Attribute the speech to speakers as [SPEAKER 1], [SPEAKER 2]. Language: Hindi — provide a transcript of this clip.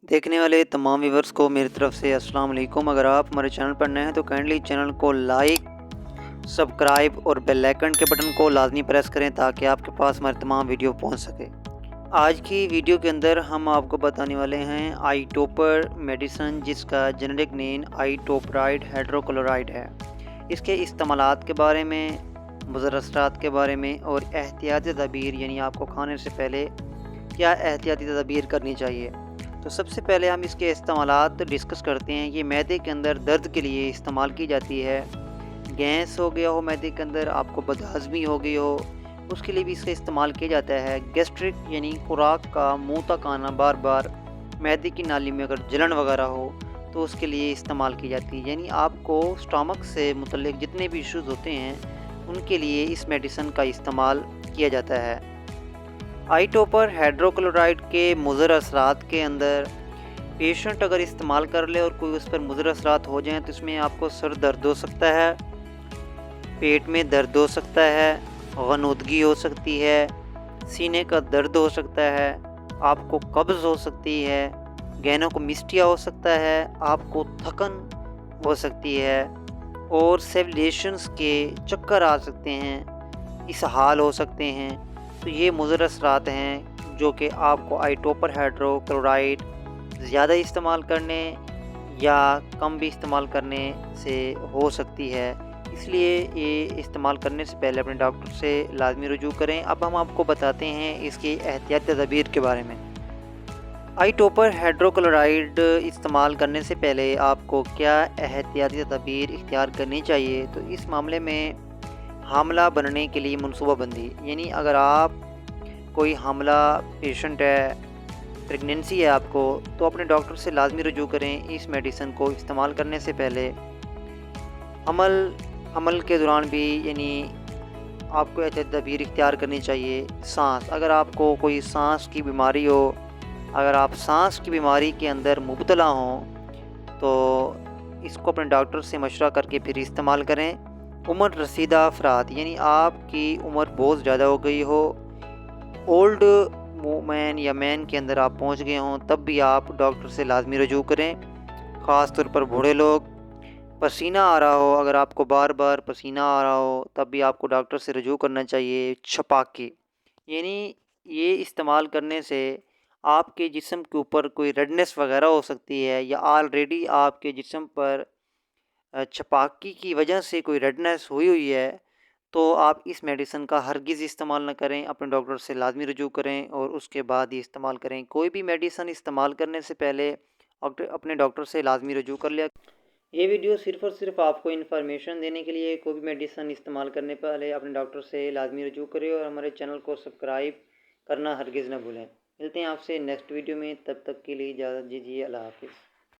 [SPEAKER 1] देखने वाले तमाम व्यूवर्स को मेरी तरफ से अस्सलाम वालेकुम। अगर आप हमारे चैनल पर नए हैं तो काइंडली चैनल को लाइक, सब्सक्राइब और बेल आइकन के बटन को लाजमी प्रेस करें ताकि आपके पास हमारे तमाम वीडियो पहुंच सके। आज की वीडियो के अंदर हम आपको बताने वाले हैं आई टॉपर मेडिसन, जिसका जेनेरिक नेम आई टॉपराइड हाइड्रोक्लोराइड है। इसके इस्तेमालात के बारे में, मुज़र असरात के बारे में और एहतियाती तदबीर यानी आपको खाने से पहले क्या एहतियाती तदबीर करनी चाहिए। तो सबसे पहले हम इसके इस्तेमालात डिस्कस करते हैं। ये मैदे के अंदर दर्द के लिए इस्तेमाल की जाती है। गैस हो गया हो मैदे के अंदर, आपको बदहज़मी हो गई हो, उसके लिए भी इसका इस्तेमाल किया जाता है। गैस्ट्रिक यानी खुराक का मुँह तक आना बार बार, मैदे की नाली में अगर जलन वगैरह हो तो उसके लिए इस्तेमाल की जाती है। यानी आपको स्टमक से मुतल्लिक जितने भी इश्यूज़ होते हैं उनके लिए इस मेडिसिन का इस्तेमाल किया जाता है। आई टॉपर हाइड्रोक्लोराइड के मुज़र असरात के अंदर पेशेंट अगर इस्तेमाल कर ले और कोई उस पर मुज़र असरात हो जाएँ तो इसमें आपको सर दर्द हो सकता है, पेट में दर्द हो सकता है, गनुदगी हो सकती है, सीने का दर्द हो सकता है, आपको कब्ज़ हो सकती है, गैनोकोमिस्टिया हो सकता है, आपको थकन हो सकती है और सेवलेशंस के चक्कर आ सकते हैं, इसहाल हो सकते हैं। तो ये मुज़र असरात हैं जो कि आपको आई टॉपर हाइड्रोक्लोराइड ज़्यादा इस्तेमाल करने या कम भी इस्तेमाल करने से हो सकती है। इसलिए ये इस्तेमाल करने से पहले अपने डॉक्टर से लाज़मी रुजू करें। अब हम आपको बताते हैं इसकी एहतियाती तदबीर के बारे में। आई टॉपर हाइड्रोक्लोराइड इस्तेमाल करने से पहले आपको क्या एहतियाती तदबीर इख्तियार करनी चाहिए। तो इस मामले में हामला बनने के लिए मनसूबाबंदी, यानी अगर आप कोई हामला पेशेंट है, प्रेगनेंसी है आपको, तो अपने डॉक्टर से लाजमी रुजू करें। इस मेडिसिन को इस्तेमाल करने से पहले हमल के दौरान भी यानी आपको एहतियाती तदबीर इख्तियार करनी चाहिए। अगर आपको कोई सांस की बीमारी हो, अगर आप सांस की बीमारी के अंदर मुब्तला हों तो इसको अपने डॉक्टर से मशवरा करके फिर इस्तेमाल करें। उम्र रसीदा अफराद, यानी आपकी उम्र बहुत ज़्यादा हो गई हो, ओल्ड वूमेन या मैन के अंदर आप पहुंच गए हों, तब भी आप डॉक्टर से लाजमी रुजू करें। ख़ास तौर पर बूढ़े लोग, पसीना आ रहा हो, अगर आपको बार बार पसीना आ रहा हो तब भी आपको डॉक्टर से रुजू करना चाहिए। छपाकी, यानी ये इस्तेमाल करने से आपके जिस्म के ऊपर कोई रेडनेस वगैरह हो सकती है या ऑलरेडी आपके जिस्म पर छपाकी की वजह से कोई रेडनेस हुई हुई है, तो आप इस मेडिसिन का हरगिज़ इस्तेमाल ना करें। अपने डॉक्टर से लाजमी रुजू करें और उसके बाद ही इस्तेमाल करें। कोई भी मेडिसिन इस्तेमाल करने से पहले अपने डॉक्टर से लाजमी रुजू कर लिया। ये वीडियो सिर्फ़ और सिर्फ आपको इन्फॉर्मेशन देने के लिए। कोई भी मेडिसिन इस्तेमाल करने पहले अपने डॉक्टर से लाजमी रुजू करें और हमारे चैनल को सब्सक्राइब करना हरगिज़ ना भूलें। मिलते हैं आपसे नेक्स्ट वीडियो में, तब तक के लिए इजाज़त दीजिए। अल्लाह हाफ़िज़।